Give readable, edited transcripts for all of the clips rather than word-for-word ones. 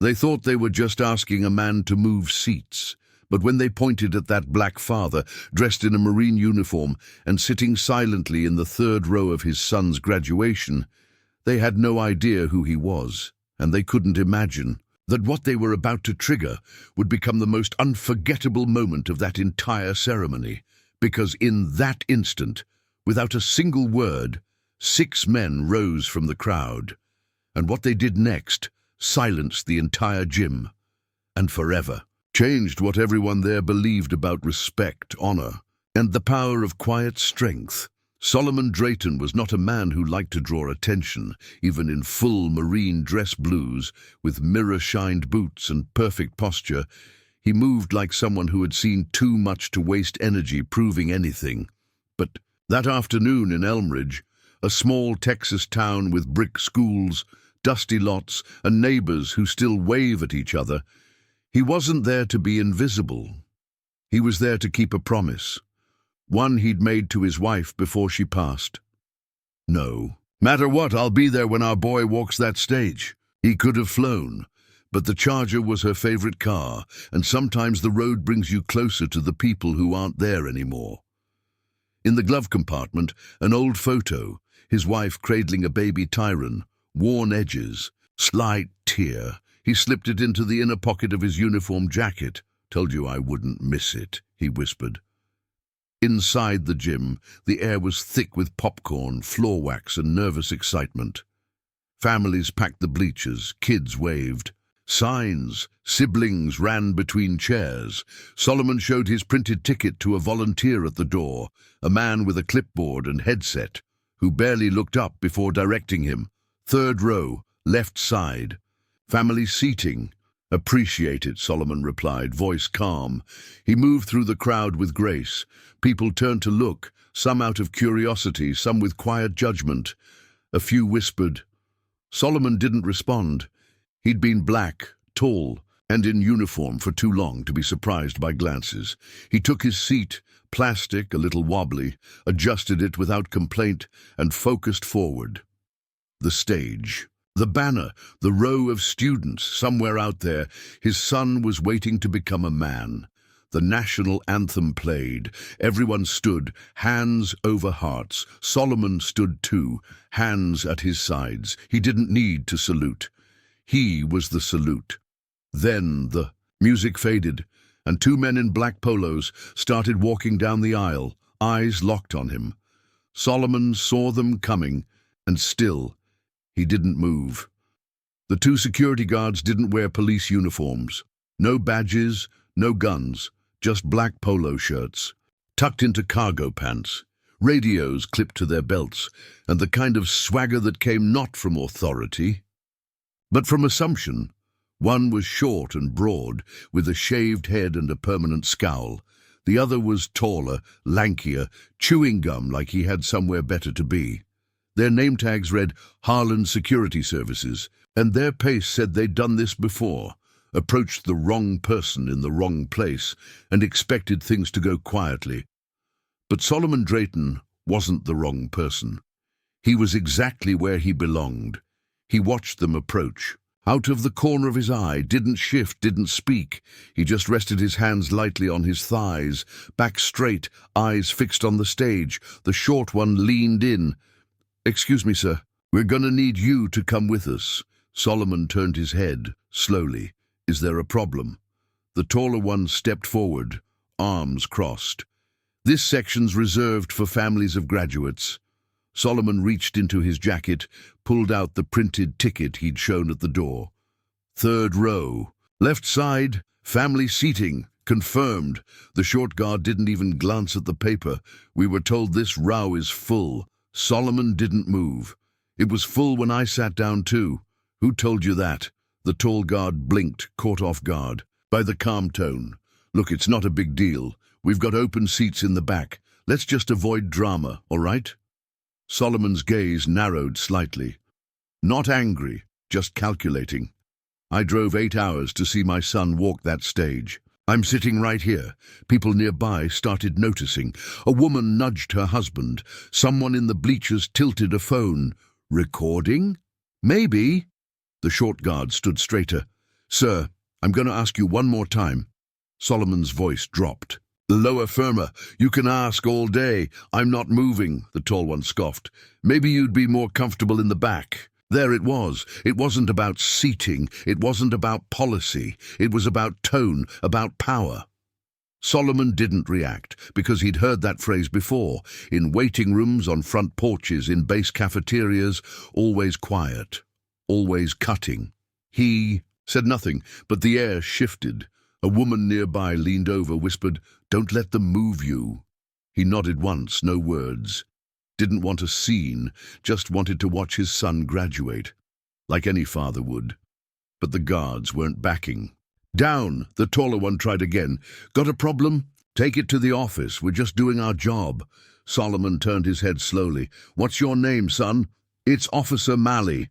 They thought they were just asking a man to move seats, but when they pointed at that black father, dressed in a Marine uniform and sitting silently in the third row of his son's graduation, they had no idea who he was, and they couldn't imagine that what they were about to trigger would become the most unforgettable moment of that entire ceremony, because in that instant, without a single word, 6 men rose from the crowd, and what they did next silenced the entire gym, and forever changed what everyone there believed about respect, honor, and the power of quiet strength. Solomon Drayton was not a man who liked to draw attention, even in full Marine dress blues, with mirror-shined boots and perfect posture. He moved like someone who had seen too much to waste energy proving anything. But that afternoon in Elmridge, a small Texas town with brick schools, dusty lots, and neighbors who still wave at each other, he wasn't there to be invisible. He was there to keep a promise, one he'd made to his wife before she passed. No matter what, I'll be there when our boy walks that stage. He could have flown, but the Charger was her favorite car, and sometimes the road brings you closer to the people who aren't there anymore. In the glove compartment, an old photo, his wife cradling a baby Tyron, worn edges, slight tear. He slipped it into the inner pocket of his uniform jacket. "Told you I wouldn't miss it," he whispered. Inside the gym, the air was thick with popcorn, floor wax, and nervous excitement. Families packed the bleachers, kids waved. Signs, siblings ran between chairs. Solomon showed his printed ticket to a volunteer at the door, a man with a clipboard and headset, who barely looked up before directing him. "Third row, left side. Family seating." "Appreciate it," Solomon replied, voice calm. He moved through the crowd with grace. People turned to look, some out of curiosity, some with quiet judgment. A few whispered. Solomon didn't respond. He'd been black, tall, and in uniform for too long to be surprised by glances. He took his seat, plastic, a little wobbly, adjusted it without complaint, and focused forward. The stage. The banner, the row of students, somewhere out there, his son was waiting to become a man. The national anthem played. Everyone stood, hands over hearts. Solomon stood too, hands at his sides. He didn't need to salute. He was the salute. Then the music faded, and 2 men in black polos started walking down the aisle, eyes locked on him. Solomon saw them coming, and still, he didn't move. The 2 security guards didn't wear police uniforms. No badges, no guns, just black polo shirts, tucked into cargo pants, radios clipped to their belts, and the kind of swagger that came not from authority, but from assumption. One was short and broad, with a shaved head and a permanent scowl. The other was taller, lankier, chewing gum like he had somewhere better to be. Their name tags read Harlan Security Services, and their pace said they'd done this before, approached the wrong person in the wrong place, and expected things to go quietly. But Solomon Drayton wasn't the wrong person. He was exactly where he belonged. He watched them approach. Out of the corner of his eye, didn't shift, didn't speak. He just rested his hands lightly on his thighs, back straight, eyes fixed on the stage. The short one leaned in. "Excuse me, sir. We're gonna need you to come with us." Solomon turned his head, slowly. "Is there a problem?" The taller one stepped forward, arms crossed. "This section's reserved for families of graduates." Solomon reached into his jacket, pulled out the printed ticket he'd shown at the door. "Third row. Left side, family seating. Confirmed." The short guard didn't even glance at the paper. "We were told this row is full." Solomon didn't move. "It was full when I sat down too." "Who told you that?" The tall guard blinked, caught off guard by the calm tone. "Look, it's not a big deal. We've got open seats in the back. Let's just avoid drama, all right?" Solomon's gaze narrowed slightly. Not angry, just calculating. "I drove 8 hours to see my son walk that stage. I'm sitting right here." People nearby started noticing. A woman nudged her husband. Someone in the bleachers tilted a phone. "Recording? Maybe." The short guard stood straighter. Sir, I'm going to ask you one more time. Solomon's voice dropped. Lower, firmer. You can ask all day. I'm not moving, the tall one scoffed. Maybe you'd be more comfortable in the back. There it was. It wasn't about seating. It wasn't about policy. It was about tone, about power. Solomon didn't react, because he'd heard that phrase before, in waiting rooms, on front porches, in base cafeterias, always quiet, always cutting. He said nothing, but the air shifted. A woman nearby leaned over, whispered, "Don't let them move you." He nodded once, no words. Didn't want a scene, just wanted to watch his son graduate, like any father would. But the guards weren't backing. "Down," the taller one tried again. "Got a problem? Take it to the office. We're just doing our job." Solomon turned his head slowly. "What's your name, son?" "It's Officer Malley."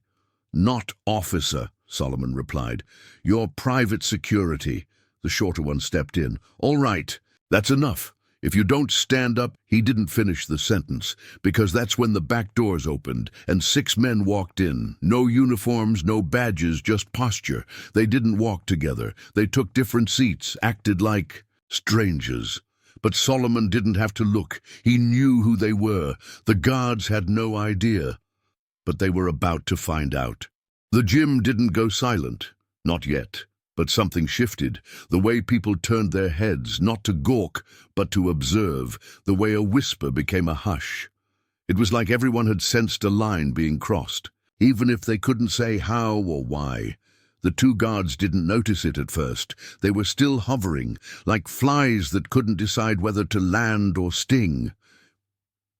"Not officer," Solomon replied. "You're private security." The shorter one stepped in. "All right, that's enough. If you don't stand up—" He didn't finish the sentence, because that's when the back doors opened, and 6 men walked in. No uniforms, no badges, just posture. They didn't walk together. They took different seats, acted like strangers. But Solomon didn't have to look. He knew who they were. The guards had no idea. But they were about to find out. The gym didn't go silent. Not yet. But something shifted, the way people turned their heads, not to gawk, but to observe, the way a whisper became a hush. It was like everyone had sensed a line being crossed, even if they couldn't say how or why. The 2 guards didn't notice it at first. They were still hovering, like flies that couldn't decide whether to land or sting.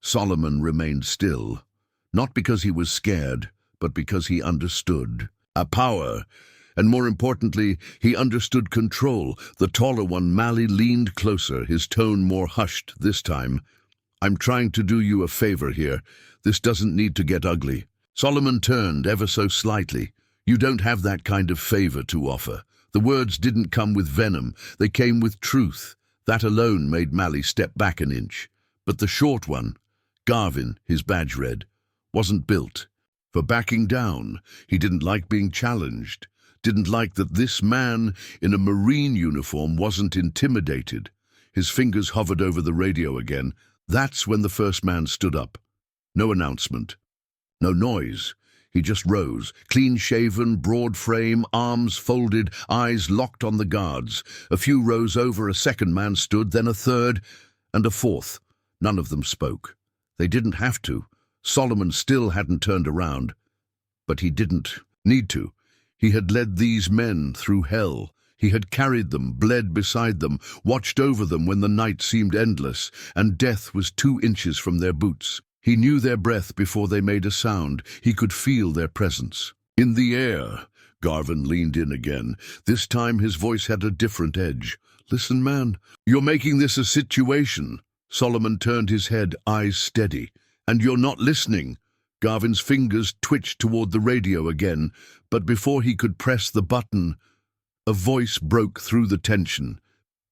Solomon remained still, not because he was scared, but because he understood. A power. And more importantly, he understood control. The taller one, Malley, leaned closer, his tone more hushed this time. "I'm trying to do you a favor here. This doesn't need to get ugly." Solomon turned ever so slightly. "You don't have that kind of favor to offer." The words didn't come with venom. They came with truth. That alone made Malley step back an inch. But the short one, Garvin, his badge read, wasn't built for backing down. He didn't like being challenged. Didn't like that this man in a Marine uniform wasn't intimidated. His fingers hovered over the radio again. That's when the first man stood up. No announcement. No noise. He just rose, clean-shaven, broad frame, arms folded, eyes locked on the guards. A few rows over, a second man stood, then a third, and a fourth. None of them spoke. They didn't have to. Solomon still hadn't turned around. But he didn't need to. He had led these men through hell. He had carried them, bled beside them, watched over them when the night seemed endless, and death was 2 inches from their boots. He knew their breath before they made a sound. He could feel their presence. "In the air." Garvin leaned in again. This time his voice had a different edge. "Listen, man, you're making this a situation." Solomon turned his head, eyes steady. "And you're not listening." Garvin's fingers twitched toward the radio again, but before he could press the button, a voice broke through the tension.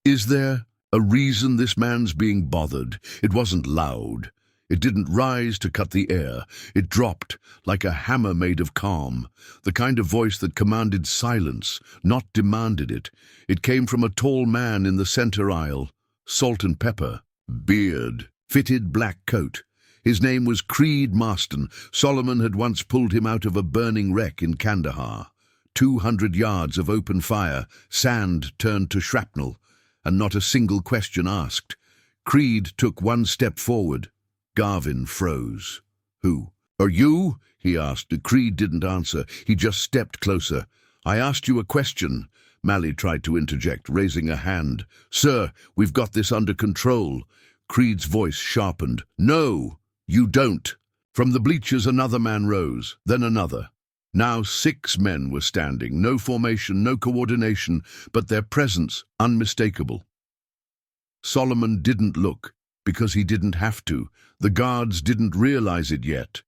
"Is there a reason this man's being bothered?" It wasn't loud. It didn't rise to cut the air. It dropped like a hammer made of calm, the kind of voice that commanded silence, not demanded it. It came from a tall man in the center aisle, salt and pepper, beard, fitted black coat. His name was Creed Marston. Solomon had once pulled him out of a burning wreck in Kandahar. 200 yards of open fire, sand turned to shrapnel, and not a single question asked. Creed took 1 step forward. Garvin froze. "Who? Are you?" he asked. Creed didn't answer. He just stepped closer. "I asked you a question." Malley tried to interject, raising a hand. "Sir, we've got this under control." Creed's voice sharpened. "No! You don't." From the bleachers another man rose, then another. Now 6 men were standing, no formation, no coordination, but their presence unmistakable. Solomon didn't look, because he didn't have to. The guards didn't realize it yet.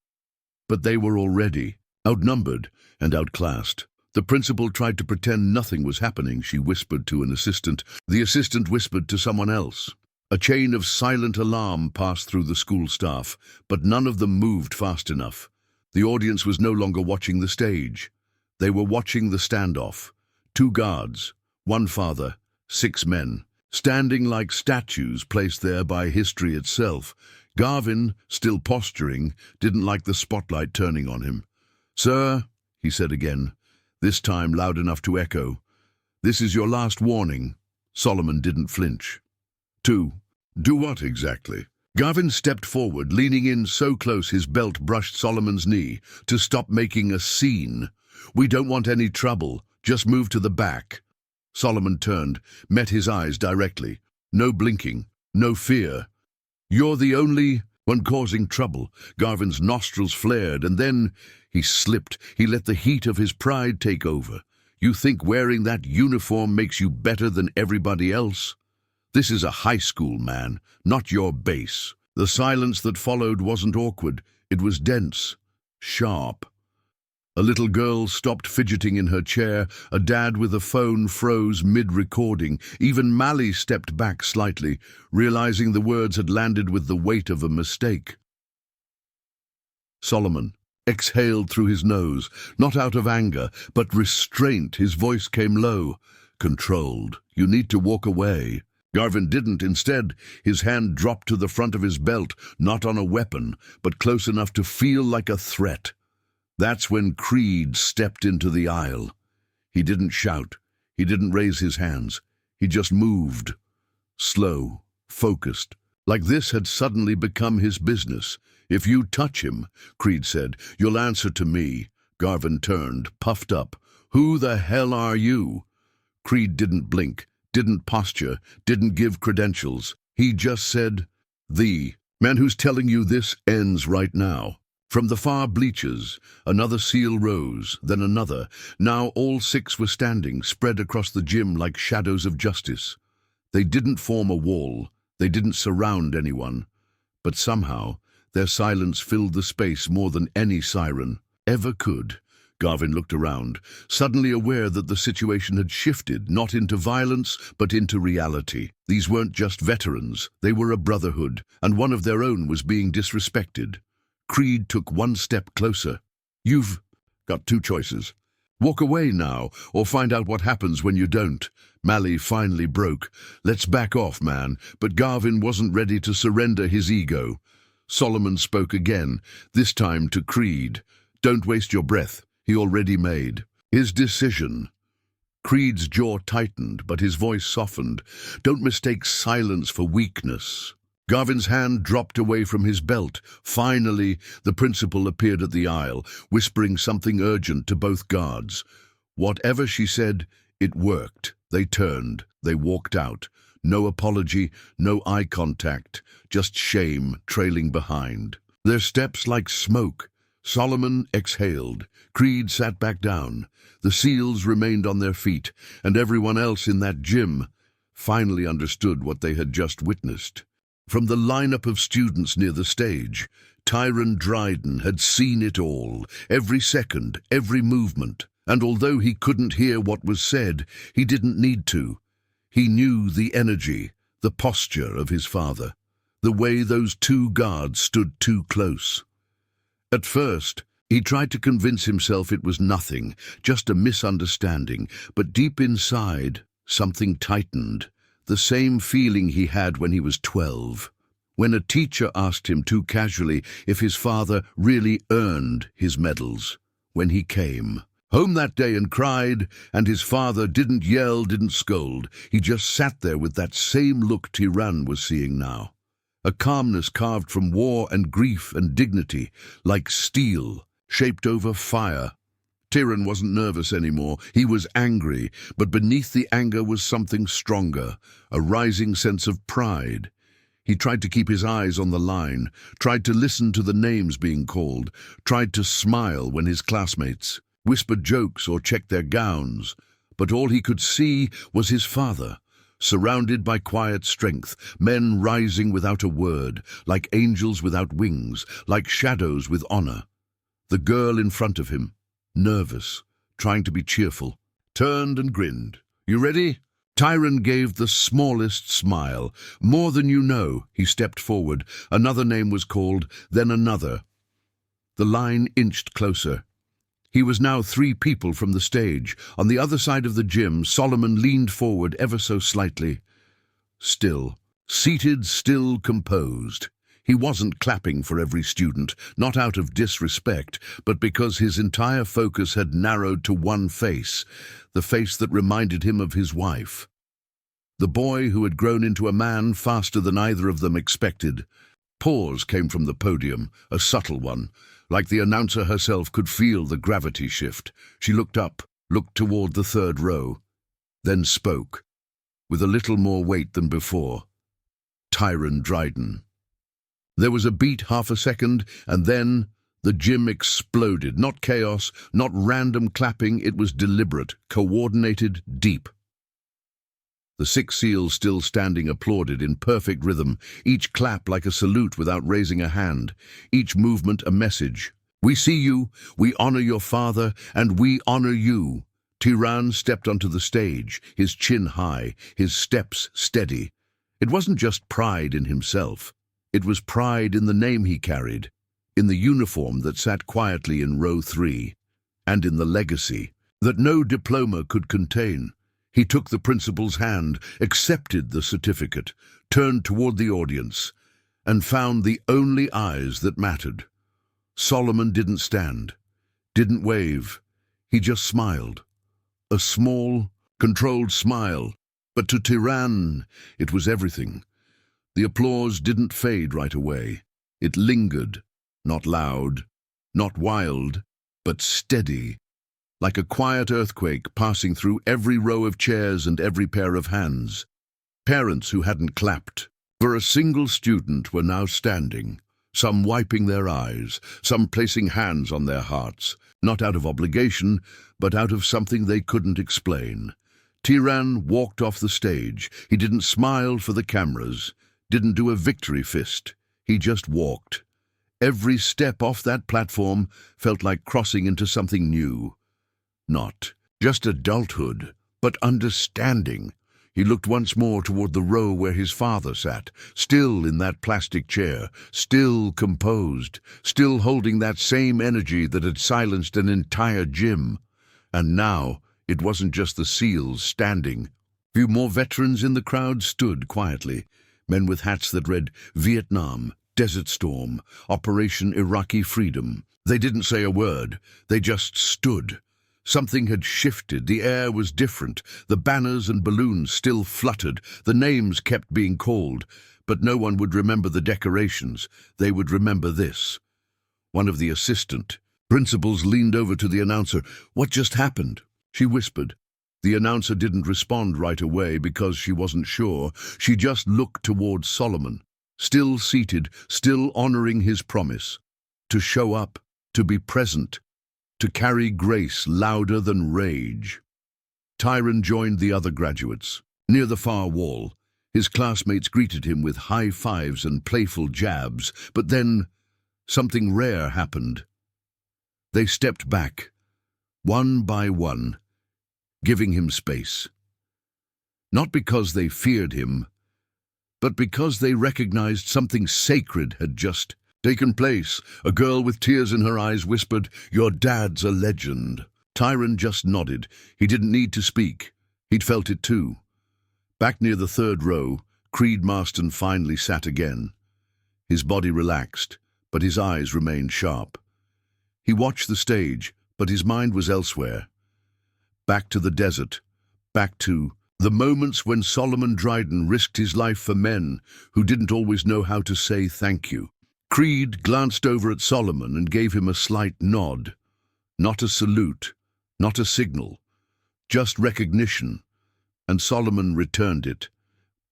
But they were already outnumbered and outclassed. The principal tried to pretend nothing was happening, she whispered to an assistant. The assistant whispered to someone else. A chain of silent alarm passed through the school staff, but none of them moved fast enough. The audience was no longer watching the stage. They were watching the standoff. 2 guards, 1 father, 6 men, standing like statues placed there by history itself. Garvin, still posturing, didn't like the spotlight turning on him. "Sir," he said again, this time loud enough to echo, "this is your last warning." Solomon didn't flinch. "2. Do what exactly?" Garvin stepped forward, leaning in so close his belt brushed Solomon's knee. "To stop making a scene. We don't want any trouble. Just move to the back." Solomon turned, met his eyes directly. No blinking, no fear. "You're the only one causing trouble." Garvin's nostrils flared, and then he slipped. He let the heat of his pride take over. "You think wearing that uniform makes you better than everybody else? This is a high school, man, not your base." The silence that followed wasn't awkward. It was dense, sharp. A little girl stopped fidgeting in her chair. A dad with a phone froze mid-recording. Even Mally stepped back slightly, realizing the words had landed with the weight of a mistake. Solomon exhaled through his nose, not out of anger, but restraint. His voice came low, controlled. "You need to walk away." Garvin didn't. Instead, his hand dropped to the front of his belt, not on a weapon, but close enough to feel like a threat. That's when Creed stepped into the aisle. He didn't shout. He didn't raise his hands. He just moved. Slow, focused. Like this had suddenly become his business. "If you touch him," Creed said, "you'll answer to me." Garvin turned, puffed up. "Who the hell are you?" Creed didn't blink, didn't posture, didn't give credentials. He just said, "The man who's telling you this ends right now." From the far bleachers, another SEAL rose, then another. Now all 6 were standing, spread across the gym like shadows of justice. They didn't form a wall. They didn't surround anyone. But somehow, their silence filled the space more than any siren ever could. Garvin looked around, suddenly aware that the situation had shifted, not into violence, but into reality. These weren't just veterans. They were a brotherhood, and one of their own was being disrespected. Creed took 1 step closer. "You've got 2 choices. Walk away now, or find out what happens when you don't." Mally finally broke. "Let's back off, man." But Garvin wasn't ready to surrender his ego. Solomon spoke again, this time to Creed. "Don't waste your breath. He already made his decision." Creed's jaw tightened, but his voice softened. "Don't mistake silence for weakness." Garvin's hand dropped away from his belt. Finally, the principal appeared at the aisle, whispering something urgent to both guards. Whatever she said, it worked. They turned. They walked out. No apology, no eye contact, just shame trailing behind. Their steps like smoke. Solomon exhaled. Creed sat back down. The SEALs remained on their feet, and everyone else in that gym finally understood what they had just witnessed. From the lineup of students near the stage, Tyron Dryden had seen it all, every second, every movement. And although he couldn't hear what was said, he didn't need to. He knew the energy, the posture of his father, the way those 2 guards stood too close. At first, he tried to convince himself it was nothing, just a misunderstanding, but deep inside, something tightened. The same feeling he had when he was 12, when a teacher asked him too casually if his father really earned his medals. When he came home that day and cried, and his father didn't yell, didn't scold. He just sat there with that same look Tyron was seeing now. A calmness carved from war and grief and dignity, like steel, shaped over fire. Tyron wasn't nervous anymore. He was angry, but beneath the anger was something stronger, a rising sense of pride. He tried to keep his eyes on the line, tried to listen to the names being called, tried to smile when his classmates whispered jokes or checked their gowns. But all he could see was his father, surrounded by quiet strength, men rising without a word, like angels without wings, like shadows with honor. The girl in front of him, nervous, trying to be cheerful, turned and grinned. "You ready?" Tyron gave the smallest smile. "More than you know." He stepped forward. Another name was called, then another. The line inched closer. He was now 3 people from the stage. On the other side of the gym, Solomon leaned forward ever so slightly. Still. Seated, still, composed. He wasn't clapping for every student, not out of disrespect, but because his entire focus had narrowed to one face, the face that reminded him of his wife. The boy who had grown into a man faster than either of them expected. Pause came from the podium, a subtle one, like the announcer herself could feel the gravity shift. She looked up, looked toward the 3rd row, then spoke, with a little more weight than before. Tyron Dryden. There was a beat, half a second, and then the gym exploded. Not chaos, not random clapping, it was deliberate, coordinated, deep. The 6 SEALs still standing applauded in perfect rhythm, each clap like a salute without raising a hand, each movement a message. We see you, we honor your father, and we honor you. Tyran stepped onto the stage, his chin high, his steps steady. It wasn't just pride in himself. It was pride in the name he carried, in the uniform that sat quietly in row 3, and in the legacy that no diploma could contain. He took the principal's hand, accepted the certificate, turned toward the audience, and found the only eyes that mattered. Solomon didn't stand, didn't wave. He just smiled. A small, controlled smile. But to Tyran, it was everything. The applause didn't fade right away. It lingered, not loud, not wild, but steady, like a quiet earthquake passing through every row of chairs and every pair of hands. Parents who hadn't clapped for a single student were now standing, some wiping their eyes, some placing hands on their hearts, not out of obligation, but out of something they couldn't explain. Tyran walked off the stage. He didn't smile for the cameras, didn't do a victory fist. He just walked. Every step off that platform felt like crossing into something new. Not just adulthood, but understanding. He looked once more toward the row where his father sat, still in that plastic chair, still composed, still holding that same energy that had silenced an entire gym. And now, it wasn't just the SEALs standing. Few more veterans in the crowd stood quietly, men with hats that read Vietnam, Desert Storm, Operation Iraqi Freedom. They didn't say a word, they just stood. Something had shifted, the air was different, the banners and balloons still fluttered, the names kept being called, but no one would remember the decorations, they would remember this. One of the assistant principals leaned over to the announcer. What just happened? She whispered. The announcer didn't respond right away because she wasn't sure. She just looked towards Solomon, still seated, still honoring his promise. To show up, to be present, to carry grace louder than rage. Tyron joined the other graduates. Near the far wall, his classmates greeted him with high fives and playful jabs, but then something rare happened. They stepped back, one by one, giving him space. Not because they feared him, but because they recognized something sacred had just taken place. A girl with tears in her eyes whispered, "Your dad's a legend." Tyron just nodded. He didn't need to speak. He'd felt it too. Back near the 3rd row, Creed Marston finally sat again. His body relaxed, but his eyes remained sharp. He watched the stage, but his mind was elsewhere. Back to the desert, back to the moments when Solomon Dryden risked his life for men who didn't always know how to say thank you. Creed glanced over at Solomon and gave him a slight nod. Not a salute, not a signal, just recognition. And Solomon returned it.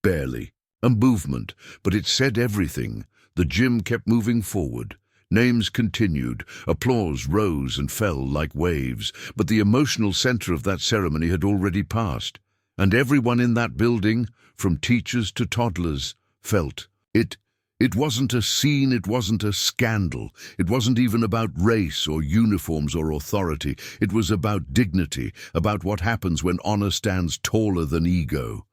Barely. A movement, but it said everything. The gym kept moving forward. Names continued, applause rose and fell like waves, but the emotional center of that ceremony had already passed, and everyone in that building, from teachers to toddlers, felt it. It wasn't a scene, it wasn't a scandal, it wasn't even about race or uniforms or authority. It was about dignity, about what happens when honor stands taller than ego.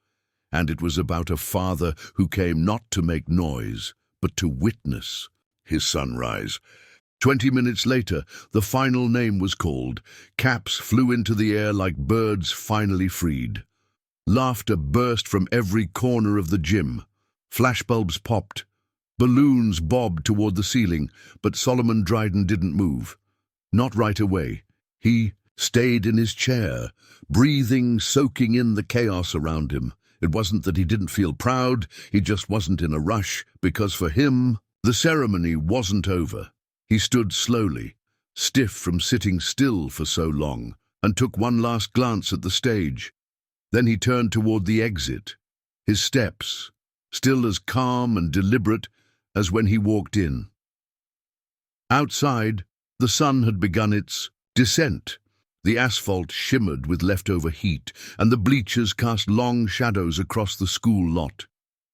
And it was about a father who came not to make noise, but to witness his son rise. 20 minutes later, the final name was called. Caps flew into the air like birds finally freed. Laughter burst from every corner of the gym. Flashbulbs popped. Balloons bobbed toward the ceiling, but Solomon Dryden didn't move. Not right away. He stayed in his chair, breathing, soaking in the chaos around him. It wasn't that he didn't feel proud, he just wasn't in a rush, because for him, the ceremony wasn't over. He stood slowly, stiff from sitting still for so long, and took one last glance at the stage. Then he turned toward the exit, his steps still as calm and deliberate as when he walked in. Outside, the sun had begun its descent. The asphalt shimmered with leftover heat, and the bleachers cast long shadows across the school lot.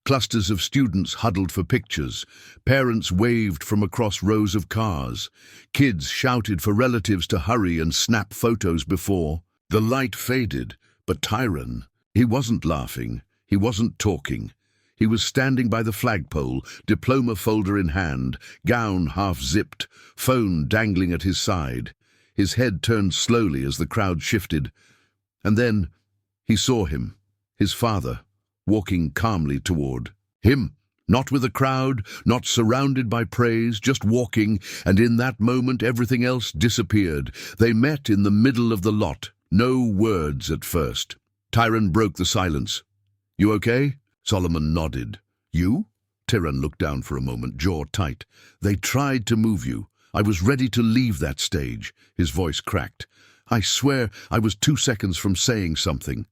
Clusters of students huddled for pictures. Parents waved from across rows of cars. Kids shouted for relatives to hurry and snap photos before. The light faded, but Tyron, he wasn't laughing, he wasn't talking. He was standing by the flagpole, diploma folder in hand, gown half-zipped, phone dangling at his side. His head turned slowly as the crowd shifted. And then he saw him, his father, walking calmly toward him. Not with a crowd, not surrounded by praise, just walking, and in that moment everything else disappeared. They met in the middle of the lot. No words at first. Tyron broke the silence. "You okay?" Solomon nodded. "You?" Tyron looked down for a moment, jaw tight. "They tried to move you. I was ready to leave that stage." His voice cracked. "I swear I was 2 seconds from saying something."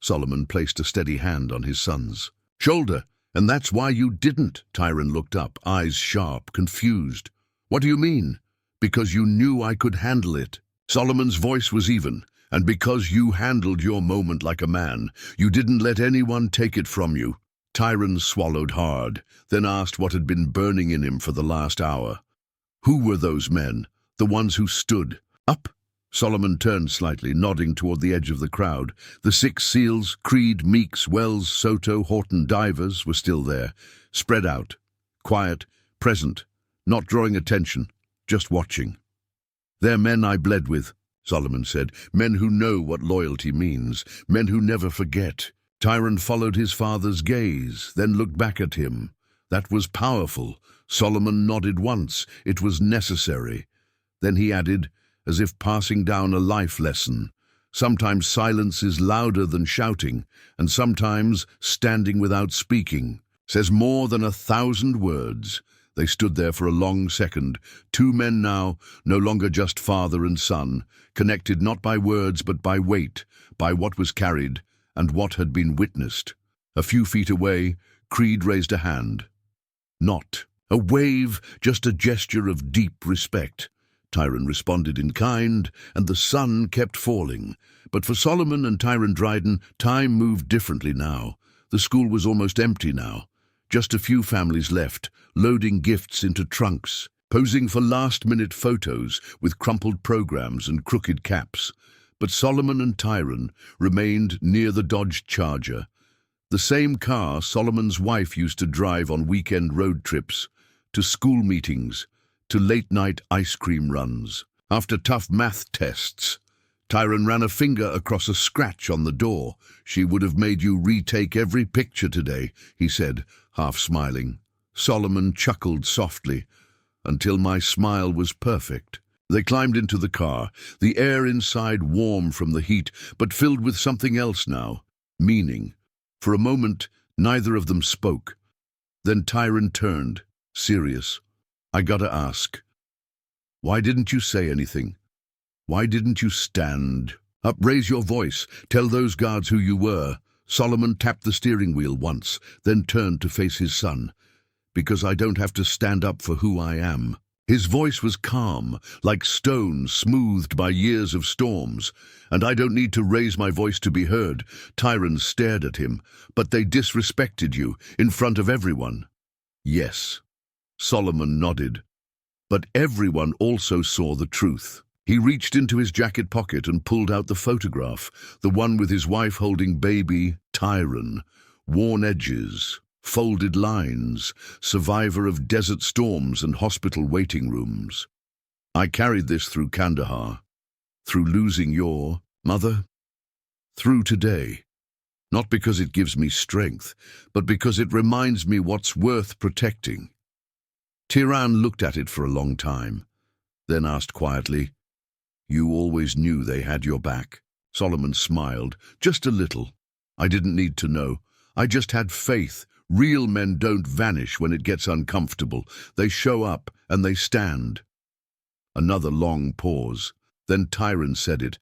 Solomon placed a steady hand on his son's shoulder. "And that's why you didn't." Tyron looked up, eyes sharp, confused. "What do you mean?" "Because you knew I could handle it." Solomon's voice was even. "And because you handled your moment like a man, you didn't let anyone take it from you." Tyron swallowed hard, then asked what had been burning in him for the last hour. "Who were those men? The ones who stood up?" Solomon turned slightly, nodding toward the edge of the crowd. The 6 SEALs, Creed, Meeks, Wells, Soto, Horton divers were still there, spread out, quiet, present, not drawing attention, just watching. "They're men I bled with," Solomon said. "Men who know what loyalty means, men who never forget." Tyron followed his father's gaze, then looked back at him. That was powerful. Solomon nodded once. It was necessary. Then he added, as if passing down a life lesson, "Sometimes silence is louder than shouting, and sometimes standing without speaking says more than 1,000 words." They stood there for a long second, 2 men now, no longer just father and son, connected not by words but by weight, by what was carried and what had been witnessed. A few feet away, Creed raised a hand. Not a wave, just a gesture of deep respect. Tyron responded in kind, and the sun kept falling. But for Solomon and Tyron Dryden, time moved differently now. The school was almost empty now. Just a few families left, loading gifts into trunks, posing for last-minute photos with crumpled programs and crooked caps. But Solomon and Tyron remained near the Dodge Charger, the same car Solomon's wife used to drive on weekend road trips, to school meetings, to late-night ice cream runs. After tough math tests, Tyron ran a finger across a scratch on the door. "She would have made you retake every picture today," he said, half smiling. Solomon chuckled softly, "Until my smile was perfect." They climbed into the car, the air inside warm from the heat, but filled with something else now, meaning. For a moment, neither of them spoke. Then Tyron turned, serious. "I gotta ask, why didn't you say anything? Why didn't you stand up, raise your voice, tell those guards who you were?" Solomon tapped the steering wheel once, then turned to face his son. "Because I don't have to stand up for who I am." His voice was calm, like stone smoothed by years of storms. "And I don't need to raise my voice to be heard." Tyron stared at him. "But they disrespected you, in front of everyone." "Yes." Solomon nodded. But everyone also saw the truth. He reached into his jacket pocket and pulled out the photograph, the one with his wife holding baby Tyron, worn edges, folded lines, survivor of desert storms and hospital waiting rooms. I carried this through Kandahar, through losing your mother, through today. Not because it gives me strength, but because it reminds me what's worth protecting. Tiran looked at it for a long time, then asked quietly, "You always knew they had your back?" Solomon smiled, just a little. "I didn't need to know. I just had faith. Real men don't vanish when it gets uncomfortable. They show up and they stand." Another long pause. Then Tiran said it,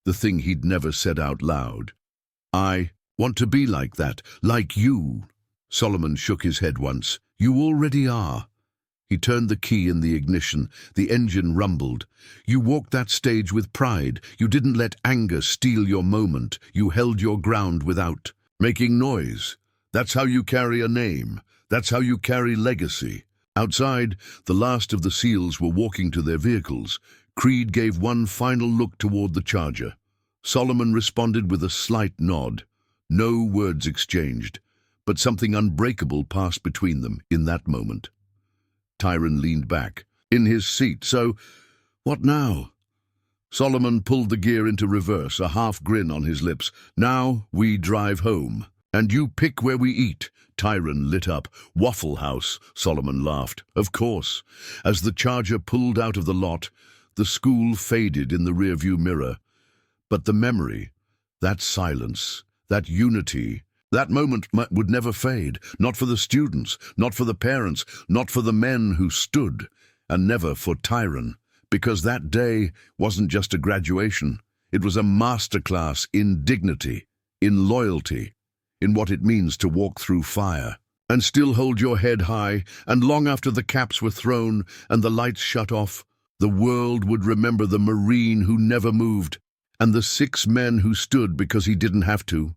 the thing he'd never said out loud. "I want to be like that, like you." Solomon shook his head once. "You already are." He turned the key in the ignition. The engine rumbled. "You walked that stage with pride. You didn't let anger steal your moment. You held your ground without making noise. That's how you carry a name. That's how you carry legacy." Outside, the last of the SEALs were walking to their vehicles. Creed gave one final look toward the Charger. Solomon responded with a slight nod. No words exchanged, but something unbreakable passed between them in that moment. Tiran leaned back, in his seat. "So, what now?" Solomon pulled the gear into reverse, a half grin on his lips. "Now we drive home. And you pick where we eat." Tiran lit up. "Waffle House," Solomon laughed. "Of course." As the Charger pulled out of the lot, the school faded in the rearview mirror. But the memory, that silence, that unity, that moment would never fade. Not for the students, not for the parents, not for the men who stood, and never for Tiran. Because that day wasn't just a graduation. It was a masterclass in dignity, in loyalty, in what it means to walk through fire and still hold your head high. And long after the caps were thrown and the lights shut off, the world would remember the Marine who never moved and the 6 men who stood because he didn't have to.